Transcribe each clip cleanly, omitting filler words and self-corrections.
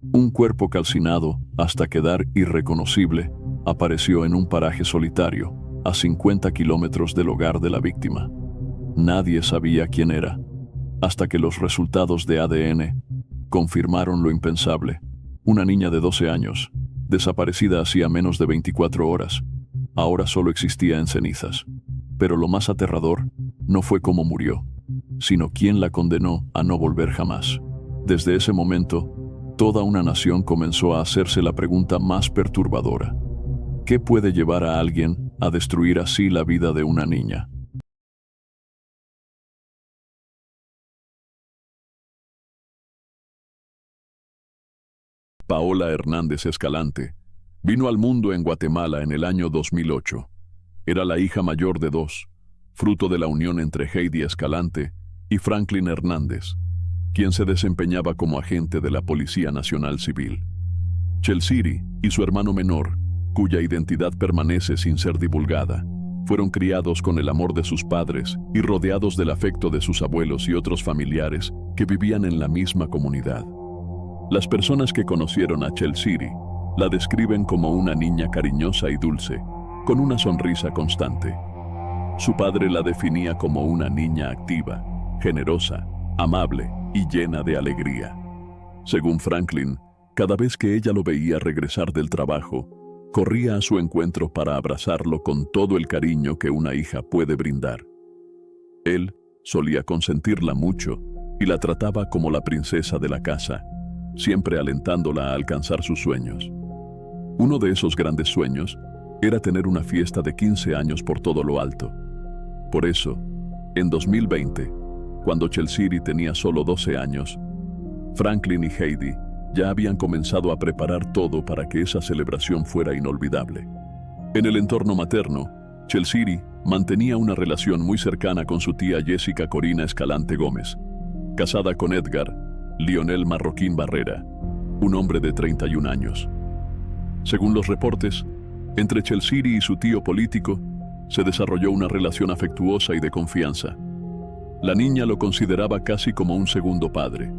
Un cuerpo calcinado, hasta quedar irreconocible, apareció en un paraje solitario, a 50 kilómetros del hogar de la víctima. Nadie sabía quién era, hasta que los resultados de ADN confirmaron lo impensable. Una niña de 12 años, desaparecida hacía menos de 24 horas, ahora solo existía en cenizas. Pero lo más aterrador no fue cómo murió, sino quién la condenó a no volver jamás. Desde ese momento, toda una nación comenzó a hacerse la pregunta más perturbadora: ¿qué puede llevar a alguien a destruir así la vida de una niña? Paola Hernández Escalante vino al mundo en Guatemala en el año 2008. Era la hija mayor de dos, fruto de la unión entre Heidi Escalante y Franklin Hernández, quien se desempeñaba como agente de la Policía Nacional Civil. Chelsiri y su hermano menor, cuya identidad permanece sin ser divulgada, fueron criados con el amor de sus padres y rodeados del afecto de sus abuelos y otros familiares que vivían en la misma comunidad. Las personas que conocieron a Chelsiri la describen como una niña cariñosa y dulce, con una sonrisa constante. Su padre la definía como una niña activa, generosa, amable y llena de alegría. Según Franklin, cada vez que ella lo veía regresar del trabajo, corría a su encuentro para abrazarlo con todo el cariño que una hija puede brindar. Él solía consentirla mucho y la trataba como la princesa de la casa, siempre alentándola a alcanzar sus sueños. Uno de esos grandes sueños era tener una fiesta de 15 años por todo lo alto. Por eso, en 2020, cuando Chelsiri tenía solo 12 años, Franklin y Heidi ya habían comenzado a preparar todo para que esa celebración fuera inolvidable. En el entorno materno, Chelsiri mantenía una relación muy cercana con su tía Jessica Corina Escalante Gómez, casada con Edgar Lionel Marroquín Barrera, un hombre de 31 años. Según los reportes, entre Chelsiri y su tío político se desarrolló una relación afectuosa y de confianza. La niña lo consideraba casi como un segundo padre.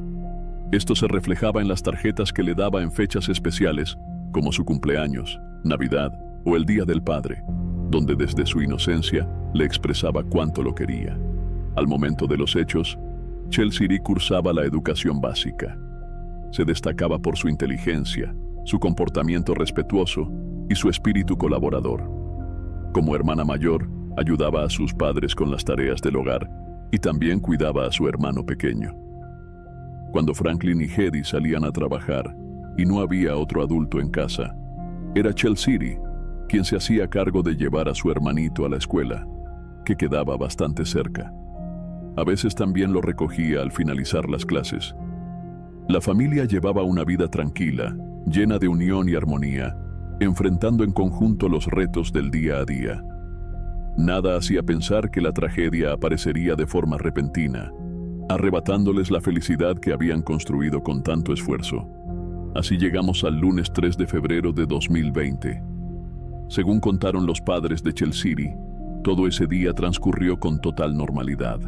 Esto se reflejaba en las tarjetas que le daba en fechas especiales, como su cumpleaños, Navidad o el Día del Padre, donde desde su inocencia le expresaba cuánto lo quería. Al momento de los hechos, Chelsiri cursaba la educación básica. Se destacaba por su inteligencia, su comportamiento respetuoso y su espíritu colaborador. Como hermana mayor, ayudaba a sus padres con las tareas del hogar y también cuidaba a su hermano pequeño. Cuando Franklin y Heidi salían a trabajar y no había otro adulto en casa, era Chelsiri quien se hacía cargo de llevar a su hermanito a la escuela, que quedaba bastante cerca. A veces también lo recogía al finalizar las clases. La familia llevaba una vida tranquila, llena de unión y armonía, enfrentando en conjunto los retos del día a día. Nada hacía pensar que la tragedia aparecería de forma repentina, arrebatándoles la felicidad que habían construido con tanto esfuerzo. Así llegamos al lunes 3 de febrero de 2020. Según contaron los padres de Chelsiri, todo ese día transcurrió con total normalidad.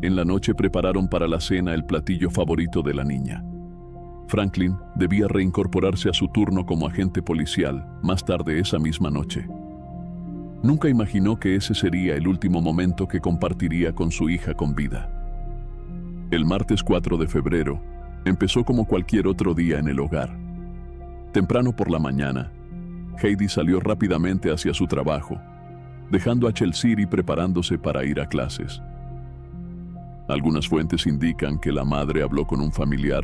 En la noche prepararon para la cena el platillo favorito de la niña. Franklin debía reincorporarse a su turno como agente policial más tarde esa misma noche. Nunca imaginó que ese sería el último momento que compartiría con su hija con vida. El martes 4 de febrero empezó como cualquier otro día en el hogar. Temprano por la mañana, Heidi salió rápidamente hacia su trabajo, dejando a Chelsiri preparándose para ir a clases. Algunas fuentes indican que la madre habló con un familiar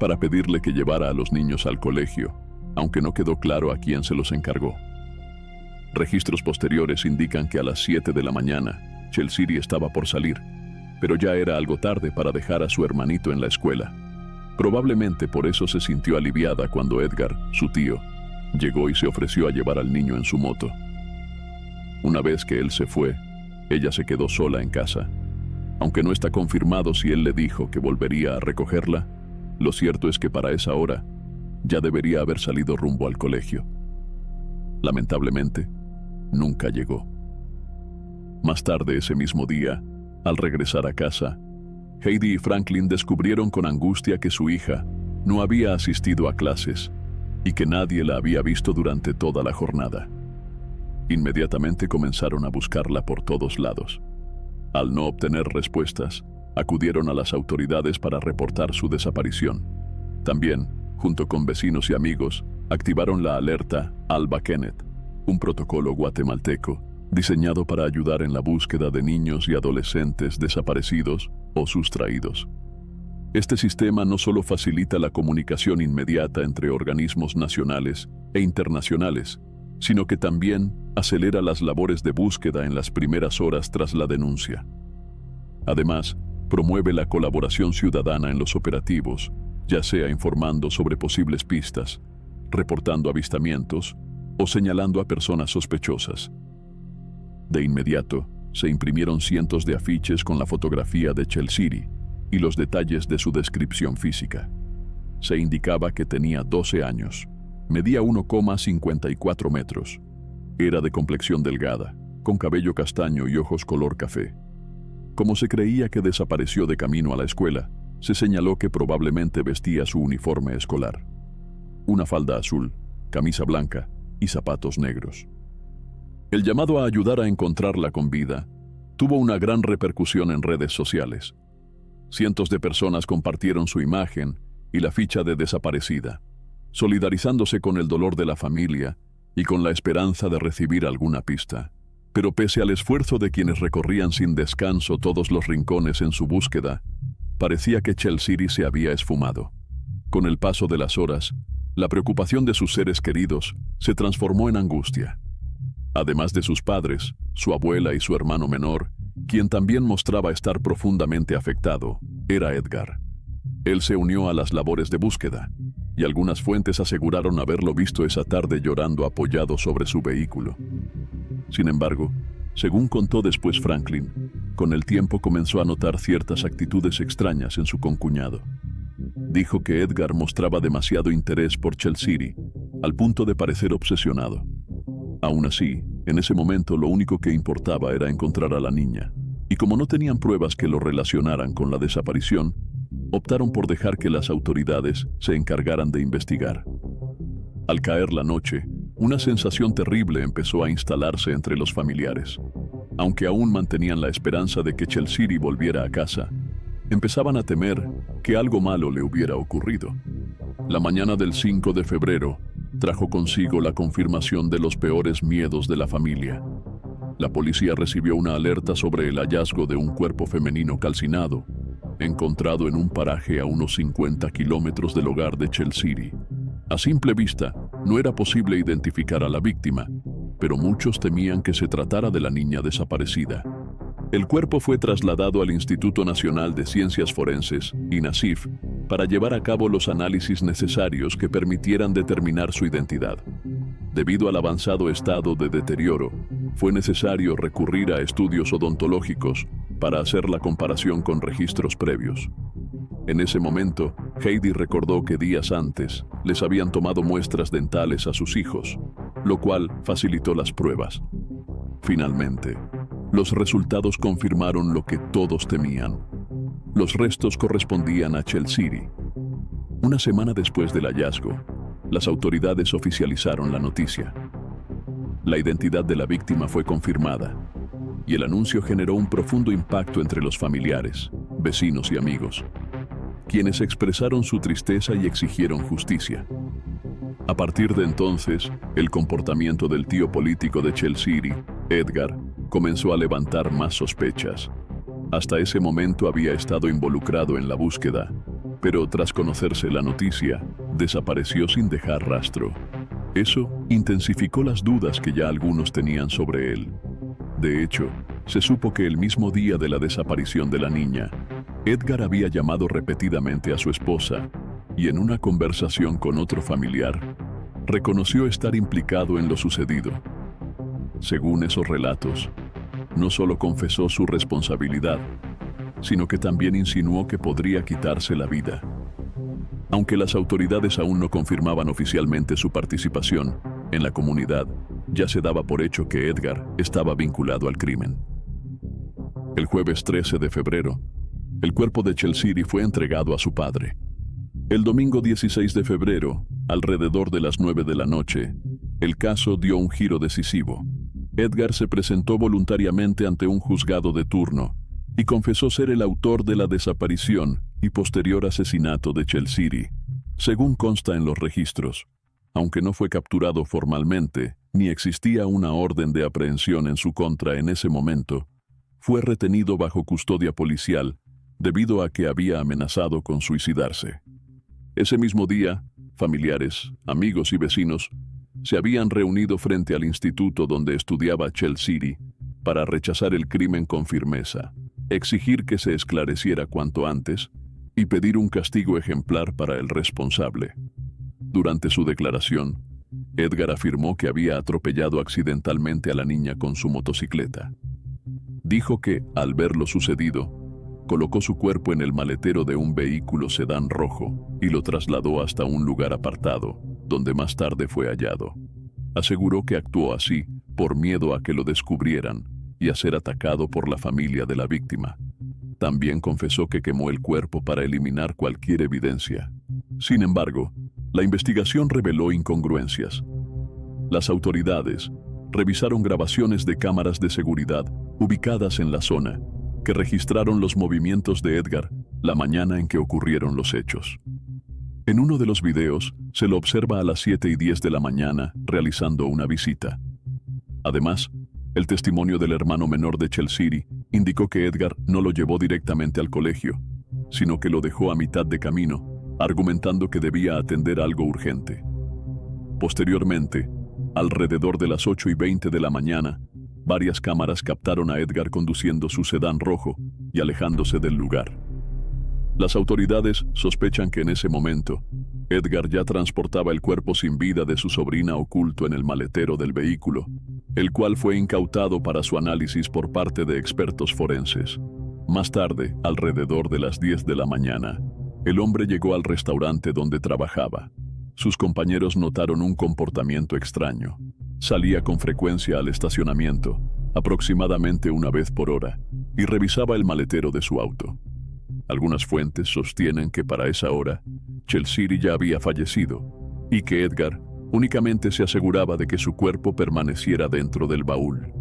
para pedirle que llevara a los niños al colegio, aunque no quedó claro a quién se los encargó. Registros posteriores indican que a las 7 de la mañana, Chelsiri estaba por salir, pero ya era algo tarde para dejar a su hermanito en la escuela. Probablemente por eso se sintió aliviada cuando Edgar, su tío, llegó y se ofreció a llevar al niño en su moto. Una vez que él se fue, ella se quedó sola en casa. Aunque no está confirmado si él le dijo que volvería a recogerla, lo cierto es que para esa hora ya debería haber salido rumbo al colegio. Lamentablemente, nunca llegó. Más tarde ese mismo día, al regresar a casa, Heidi y Franklin descubrieron con angustia que su hija no había asistido a clases y que nadie la había visto durante toda la jornada. Inmediatamente comenzaron a buscarla por todos lados. Al no obtener respuestas, acudieron a las autoridades para reportar su desaparición. También, junto con vecinos y amigos, activaron la alerta Alba Kenneth, un protocolo guatemalteco diseñado para ayudar en la búsqueda de niños y adolescentes desaparecidos o sustraídos. Este sistema no solo facilita la comunicación inmediata entre organismos nacionales e internacionales, sino que también acelera las labores de búsqueda en las primeras horas tras la denuncia. Además, promueve la colaboración ciudadana en los operativos, ya sea informando sobre posibles pistas, reportando avistamientos o señalando a personas sospechosas. De inmediato, se imprimieron cientos de afiches con la fotografía de Chelsiri y los detalles de su descripción física. Se indicaba que tenía 12 años, medía 1,54 metros, era de complexión delgada, con cabello castaño y ojos color café. Como se creía que desapareció de camino a la escuela, se señaló que probablemente vestía su uniforme escolar: una falda azul, camisa blanca y zapatos negros. El llamado a ayudar a encontrarla con vida tuvo una gran repercusión en redes sociales. Cientos de personas compartieron su imagen y la ficha de desaparecida, solidarizándose con el dolor de la familia y con la esperanza de recibir alguna pista. Pero pese al esfuerzo de quienes recorrían sin descanso todos los rincones en su búsqueda, parecía que Chelsiri se había esfumado. Con el paso de las horas, la preocupación de sus seres queridos se transformó en angustia. Además de sus padres, su abuela y su hermano menor, quien también mostraba estar profundamente afectado, era Edgar. Él se unió a las labores de búsqueda, y algunas fuentes aseguraron haberlo visto esa tarde llorando apoyado sobre su vehículo. Sin embargo, según contó después Franklin, con el tiempo comenzó a notar ciertas actitudes extrañas en su concuñado. Dijo que Edgar mostraba demasiado interés por Chelsiri, al punto de parecer obsesionado. Aún así, en ese momento lo único que importaba era encontrar a la niña, y como no tenían pruebas que lo relacionaran con la desaparición, optaron por dejar que las autoridades se encargaran de investigar. Al caer la noche, una sensación terrible empezó a instalarse entre los familiares. Aunque aún mantenían la esperanza de que Chelsiri volviera a casa, empezaban a temer que algo malo le hubiera ocurrido. La mañana del 5 de febrero trajo consigo la confirmación de los peores miedos de la familia. La policía recibió una alerta sobre el hallazgo de un cuerpo femenino calcinado, encontrado en un paraje a unos 50 kilómetros del hogar de Chelsiri. A simple vista, no era posible identificar a la víctima, pero muchos temían que se tratara de la niña desaparecida. El cuerpo fue trasladado al Instituto Nacional de Ciencias Forenses, INACIF, para llevar a cabo los análisis necesarios que permitieran determinar su identidad. Debido al avanzado estado de deterioro, fue necesario recurrir a estudios odontológicos para hacer la comparación con registros previos. En ese momento, Heidi recordó que días antes les habían tomado muestras dentales a sus hijos, lo cual facilitó las pruebas. Finalmente, los resultados confirmaron lo que todos temían. Los restos correspondían a Chelsiri. Una semana después del hallazgo, las autoridades oficializaron la noticia. La identidad de la víctima fue confirmada, y el anuncio generó un profundo impacto entre los familiares, vecinos y amigos, quienes expresaron su tristeza y exigieron justicia. A partir de entonces, el comportamiento del tío político de Chelsiri, Edgar, comenzó a levantar más sospechas. Hasta ese momento había estado involucrado en la búsqueda, pero tras conocerse la noticia, desapareció sin dejar rastro. Eso intensificó las dudas que ya algunos tenían sobre él. De hecho, se supo que el mismo día de la desaparición de la niña, Edgar había llamado repetidamente a su esposa y en una conversación con otro familiar, reconoció estar implicado en lo sucedido. Según esos relatos, no solo confesó su responsabilidad, sino que también insinuó que podría quitarse la vida. Aunque las autoridades aún no confirmaban oficialmente su participación, en la comunidad ya se daba por hecho que Edgar estaba vinculado al crimen. El jueves 13 de febrero, el cuerpo de Chelsiri fue entregado a su padre. El domingo 16 de febrero, alrededor de las 9 de la noche, el caso dio un giro decisivo. Edgar se presentó voluntariamente ante un juzgado de turno y confesó ser el autor de la desaparición y posterior asesinato de Chelsiri, según consta en los registros. Aunque no fue capturado formalmente, ni existía una orden de aprehensión en su contra en ese momento, fue retenido bajo custodia policial debido a que había amenazado con suicidarse. Ese mismo día, familiares, amigos y vecinos se habían reunido frente al instituto donde estudiaba Chelsiri para rechazar el crimen con firmeza, exigir que se esclareciera cuanto antes y pedir un castigo ejemplar para el responsable. Durante su declaración, Edgar afirmó que había atropellado accidentalmente a la niña con su motocicleta. Dijo que, al ver lo sucedido, colocó su cuerpo en el maletero de un vehículo sedán rojo y lo trasladó hasta un lugar apartado, donde más tarde fue hallado. Aseguró que actuó así por miedo a que lo descubrieran y a ser atacado por la familia de la víctima. También confesó que quemó el cuerpo para eliminar cualquier evidencia. Sin embargo, la investigación reveló incongruencias. Las autoridades revisaron grabaciones de cámaras de seguridad ubicadas en la zona que registraron los movimientos de Edgar la mañana en que ocurrieron los hechos. En uno de los videos se lo observa a las 7:10 de la mañana realizando una visita. Además, el testimonio del hermano menor de Chelsiri indicó que Edgar no lo llevó directamente al colegio, sino que lo dejó a mitad de camino, argumentando que debía atender algo urgente. Posteriormente, alrededor de las 8:20 de la mañana, varias cámaras captaron a Edgar conduciendo su sedán rojo y alejándose del lugar. Las autoridades sospechan que en ese momento, Edgar ya transportaba el cuerpo sin vida de su sobrina oculto en el maletero del vehículo, el cual fue incautado para su análisis por parte de expertos forenses. Más tarde, alrededor de las 10 de la mañana, el hombre llegó al restaurante donde trabajaba. Sus compañeros notaron un comportamiento extraño. Salía con frecuencia al estacionamiento, aproximadamente una vez por hora, y revisaba el maletero de su auto. Algunas fuentes sostienen que para esa hora, Chelsiri ya había fallecido, y que Edgar únicamente se aseguraba de que su cuerpo permaneciera dentro del baúl.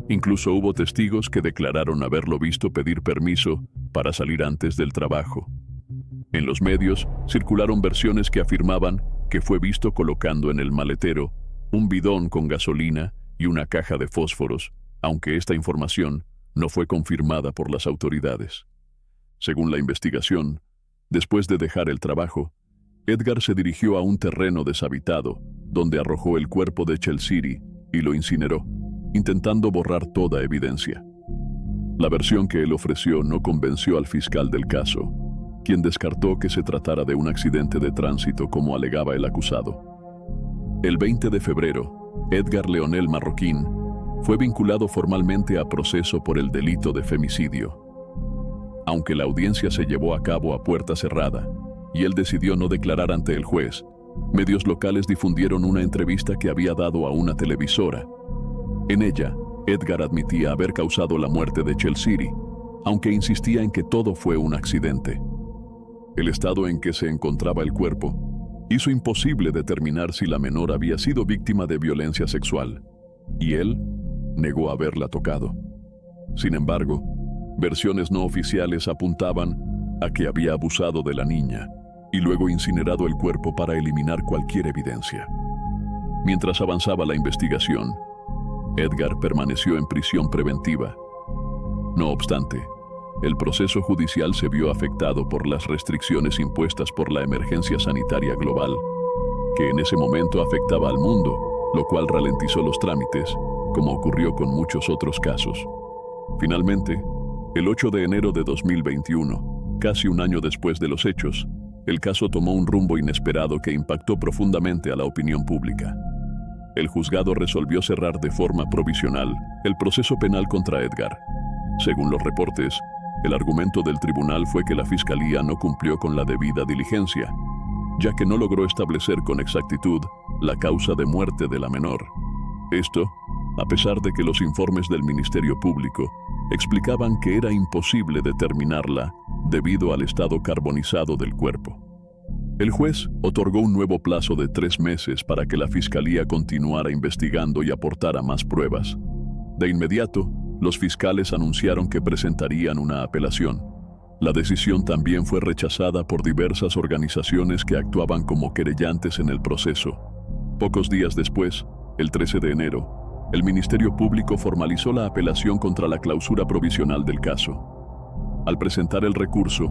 Incluso hubo testigos que declararon haberlo visto pedir permiso para salir antes del trabajo. En los medios circularon versiones que afirmaban que fue visto colocando en el maletero un bidón con gasolina y una caja de fósforos, aunque esta información no fue confirmada por las autoridades. Según la investigación, después de dejar el trabajo, Edgar se dirigió a un terreno deshabitado, donde arrojó el cuerpo de Chelsiri y lo incineró, intentando borrar toda evidencia. La versión que él ofreció no convenció al fiscal del caso, quien descartó que se tratara de un accidente de tránsito como alegaba el acusado. El 20 de febrero, Edgar Leonel Marroquín fue vinculado formalmente a proceso por el delito de femicidio. Aunque la audiencia se llevó a cabo a puerta cerrada y él decidió no declarar ante el juez, medios locales difundieron una entrevista que había dado a una televisora. En ella, Edgar admitía haber causado la muerte de Chelsiri, aunque insistía en que todo fue un accidente. El estado en que se encontraba el cuerpo hizo imposible determinar si la menor había sido víctima de violencia sexual, y él negó haberla tocado. Sin embargo, versiones no oficiales apuntaban a que había abusado de la niña y luego incinerado el cuerpo para eliminar cualquier evidencia. Mientras avanzaba la investigación, Edgar permaneció en prisión preventiva. No obstante, el proceso judicial se vio afectado por las restricciones impuestas por la emergencia sanitaria global, que en ese momento afectaba al mundo, lo cual ralentizó los trámites, como ocurrió con muchos otros casos. Finalmente, el 8 de enero de 2021, casi un año después de los hechos, el caso tomó un rumbo inesperado que impactó profundamente a la opinión pública. El juzgado resolvió cerrar de forma provisional el proceso penal contra Edgar. Según los reportes, el argumento del tribunal fue que la fiscalía no cumplió con la debida diligencia, ya que no logró establecer con exactitud la causa de muerte de la menor. Esto, a pesar de que los informes del Ministerio Público explicaban que era imposible determinarla debido al estado carbonizado del cuerpo. El juez otorgó un nuevo plazo de 3 meses para que la fiscalía continuara investigando y aportara más pruebas. De inmediato, los fiscales anunciaron que presentarían una apelación. La decisión también fue rechazada por diversas organizaciones que actuaban como querellantes en el proceso. Pocos días después, el 13 de enero, el Ministerio Público formalizó la apelación contra la clausura provisional del caso. Al presentar el recurso,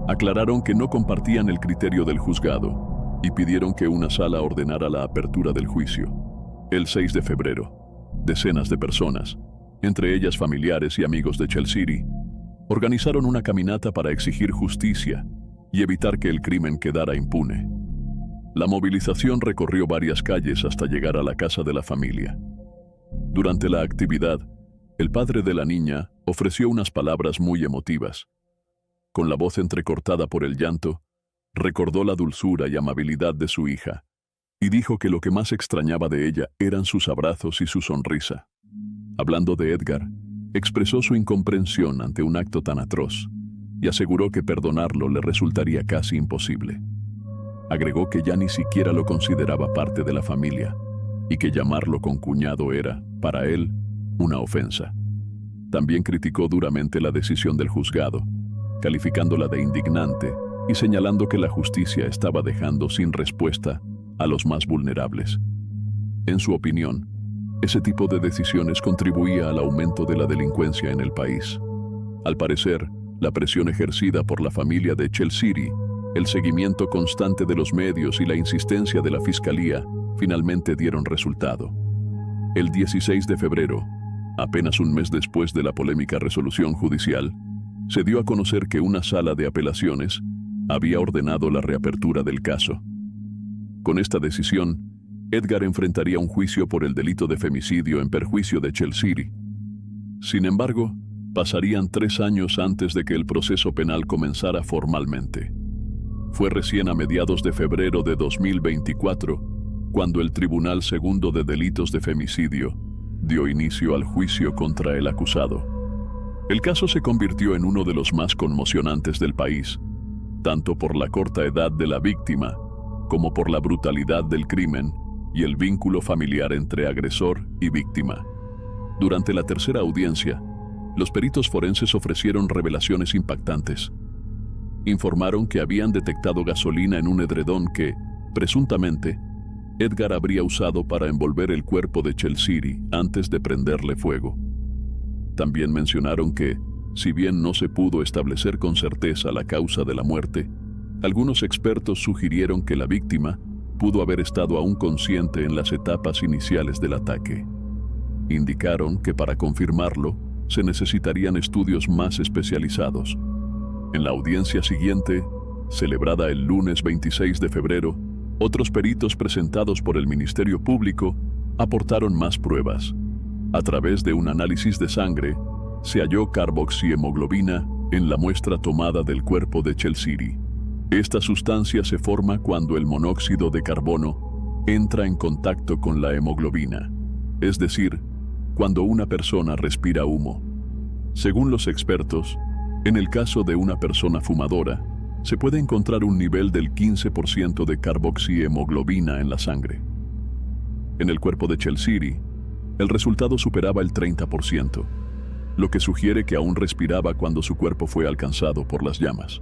aclararon que no compartían el criterio del juzgado y pidieron que una sala ordenara la apertura del juicio. El 6 de febrero, decenas de personas, entre ellas familiares y amigos de Chelsea, organizaron una caminata para exigir justicia y evitar que el crimen quedara impune. La movilización recorrió varias calles hasta llegar a la casa de la familia. Durante la actividad, el padre de la niña ofreció unas palabras muy emotivas. Con la voz entrecortada por el llanto, recordó la dulzura y amabilidad de su hija y dijo que lo que más extrañaba de ella eran sus abrazos y su sonrisa. Hablando de Edgar, expresó su incomprensión ante un acto tan atroz y aseguró que perdonarlo le resultaría casi imposible. Agregó que ya ni siquiera lo consideraba parte de la familia y que llamarlo concuñado era, para él, una ofensa. También criticó duramente la decisión del juzgado, calificándola de indignante y señalando que la justicia estaba dejando sin respuesta a los más vulnerables. En su opinión, ese tipo de decisiones contribuía al aumento de la delincuencia en el país. Al parecer, la presión ejercida por la familia de Chelsea, el seguimiento constante de los medios y la insistencia de la fiscalía finalmente dieron resultado. El 16 de febrero, apenas un mes después de la polémica resolución judicial, se dio a conocer que una sala de apelaciones había ordenado la reapertura del caso. Con esta decisión, Edgar enfrentaría un juicio por el delito de femicidio en perjuicio de Chelsea. Sin embargo, pasarían 3 años antes de que el proceso penal comenzara formalmente. Fue recién a mediados de febrero de 2024 cuando el Tribunal Segundo de Delitos de Femicidio dio inicio al juicio contra el acusado. El caso se convirtió en uno de los más conmocionantes del país, tanto por la corta edad de la víctima como por la brutalidad del crimen y el vínculo familiar entre agresor y víctima. Durante la tercera audiencia, los peritos forenses ofrecieron revelaciones impactantes. Informaron que habían detectado gasolina en un edredón que, presuntamente, Edgar habría usado para envolver el cuerpo de Chelsea antes de prenderle fuego. También mencionaron que, si bien no se pudo establecer con certeza la causa de la muerte, algunos expertos sugirieron que la víctima pudo haber estado aún consciente en las etapas iniciales del ataque. Indicaron que para confirmarlo se necesitarían estudios más especializados. En la audiencia siguiente, celebrada el lunes 26 de febrero, otros peritos presentados por el Ministerio Público aportaron más pruebas. A través de un análisis de sangre, se halló carboxihemoglobina en la muestra tomada del cuerpo de Chelsea. Esta sustancia se forma cuando el monóxido de carbono entra en contacto con la hemoglobina, es decir, cuando una persona respira humo. Según los expertos, en el caso de una persona fumadora, se puede encontrar un nivel del 15% de carboxihemoglobina en la sangre. En el cuerpo de Chelsea, el resultado superaba el 30%, lo que sugiere que aún respiraba cuando su cuerpo fue alcanzado por las llamas.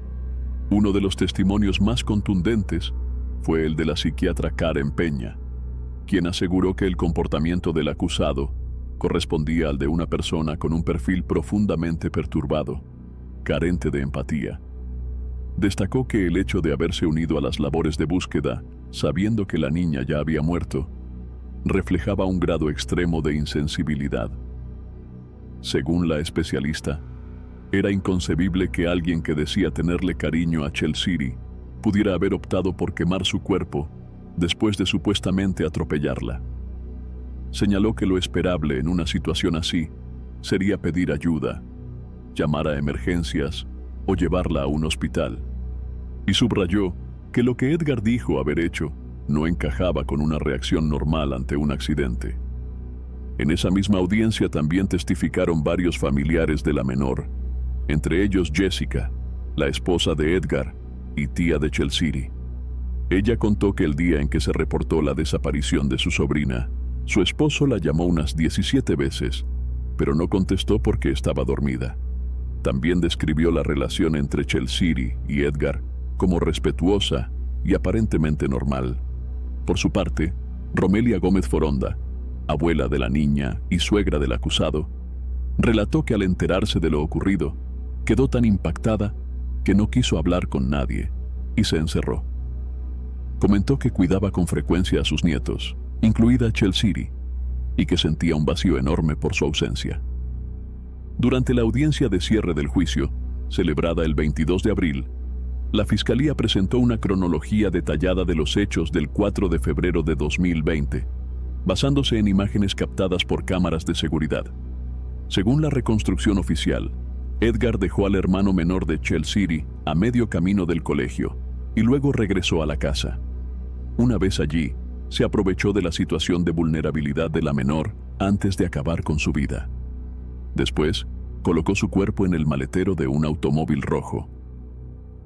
Uno de los testimonios más contundentes fue el de la psiquiatra Karen Peña, quien aseguró que el comportamiento del acusado correspondía al de una persona con un perfil profundamente perturbado, carente de empatía. Destacó que el hecho de haberse unido a las labores de búsqueda, sabiendo que la niña ya había muerto, reflejaba un grado extremo de insensibilidad. Según la especialista, era inconcebible que alguien que decía tenerle cariño a Chelsea pudiera haber optado por quemar su cuerpo después de supuestamente atropellarla. Señaló que lo esperable en una situación así sería pedir ayuda, llamar a emergencias o llevarla a un hospital, y subrayó que lo que Edgar dijo haber hecho no encajaba con una reacción normal ante un accidente. En esa misma audiencia también testificaron varios familiares de la menor, entre ellos Jessica, la esposa de Edgar y tía de Chelsea. Ella contó que el día en que se reportó la desaparición de su sobrina, su esposo la llamó unas 17 veces, pero no contestó porque estaba dormida. También describió la relación entre Chelsiri y Edgar como respetuosa y aparentemente normal. Por su parte, Romelia Gómez Foronda, abuela de la niña y suegra del acusado, relató que al enterarse de lo ocurrido, quedó tan impactada que no quiso hablar con nadie y se encerró. Comentó que cuidaba con frecuencia a sus nietos, incluida Chelsiri, y que sentía un vacío enorme por su ausencia. Durante la audiencia de cierre del juicio, celebrada el 22 de abril, la Fiscalía presentó una cronología detallada de los hechos del 4 de febrero de 2020, basándose en imágenes captadas por cámaras de seguridad. Según la reconstrucción oficial, Edgar dejó al hermano menor de Chelsiri a medio camino del colegio y luego regresó a la casa. Una vez allí, se aprovechó de la situación de vulnerabilidad de la menor antes de acabar con su vida. Después, colocó su cuerpo en el maletero de un automóvil rojo.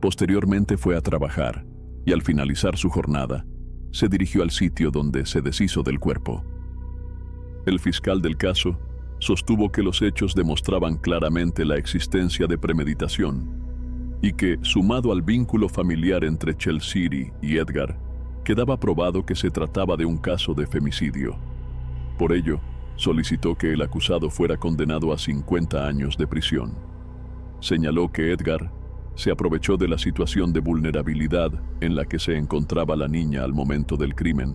Posteriormente fue a trabajar y al finalizar su jornada, se dirigió al sitio donde se deshizo del cuerpo. El fiscal del caso sostuvo que los hechos demostraban claramente la existencia de premeditación y que, sumado al vínculo familiar entre Chelsiri y Edgar, quedaba probado que se trataba de un caso de femicidio. Por ello, solicitó que el acusado fuera condenado a 50 años de prisión. Señaló que Edgar se aprovechó de la situación de vulnerabilidad en la que se encontraba la niña al momento del crimen,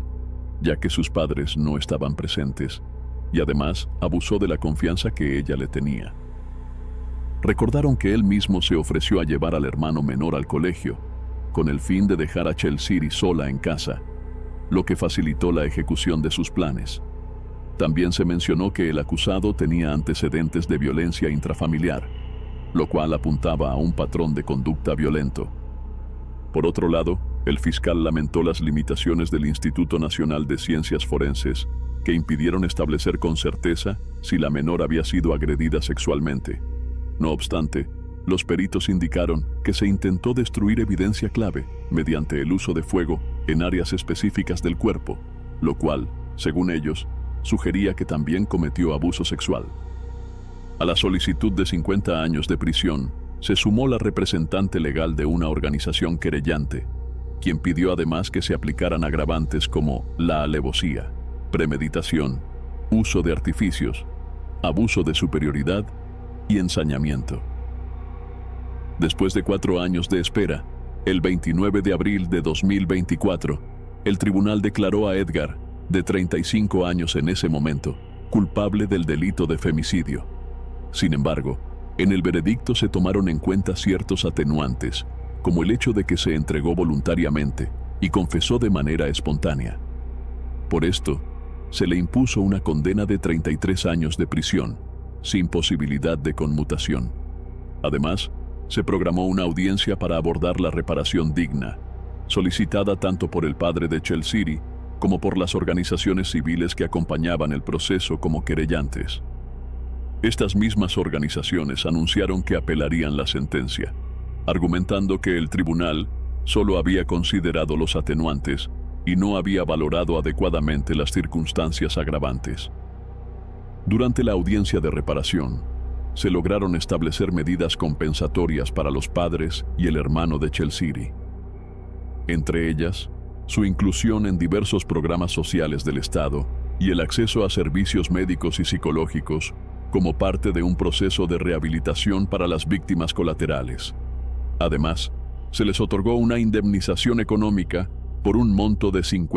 ya que sus padres no estaban presentes, y además abusó de la confianza que ella le tenía. Recordaron que él mismo se ofreció a llevar al hermano menor al colegio, con el fin de dejar a Chelsiri sola en casa, lo que facilitó la ejecución de sus planes. También se mencionó que el acusado tenía antecedentes de violencia intrafamiliar, lo cual apuntaba a un patrón de conducta violento. Por otro lado, el fiscal lamentó las limitaciones del Instituto Nacional de Ciencias Forenses, que impidieron establecer con certeza si la menor había sido agredida sexualmente. No obstante, los peritos indicaron que se intentó destruir evidencia clave mediante el uso de fuego en áreas específicas del cuerpo, lo cual, según ellos, sugería que también cometió abuso sexual. A la solicitud de 50 años de prisión se sumó la representante legal de una organización querellante, quien pidió además que se aplicaran agravantes como la alevosía, premeditación, uso de artificios, abuso de superioridad y ensañamiento. Después de 4 años de espera, el 29 de abril de 2024, el tribunal declaró a Edgar, de 35 años en ese momento, culpable del delito de femicidio. Sin embargo, en el veredicto se tomaron en cuenta ciertos atenuantes, como el hecho de que se entregó voluntariamente y confesó de manera espontánea. Por esto, se le impuso una condena de 33 años de prisión, sin posibilidad de conmutación. Además, se programó una audiencia para abordar la reparación digna, solicitada tanto por el padre de Chelsiri como por las organizaciones civiles que acompañaban el proceso como querellantes. Estas mismas organizaciones anunciaron que apelarían la sentencia, argumentando que el tribunal solo había considerado los atenuantes y no había valorado adecuadamente las circunstancias agravantes. Durante la audiencia de reparación, se lograron establecer medidas compensatorias para los padres y el hermano de Chelsiri. Entre ellas, su inclusión en diversos programas sociales del Estado y el acceso a servicios médicos y psicológicos como parte de un proceso de rehabilitación para las víctimas colaterales. Además, se les otorgó una indemnización económica por un monto de 50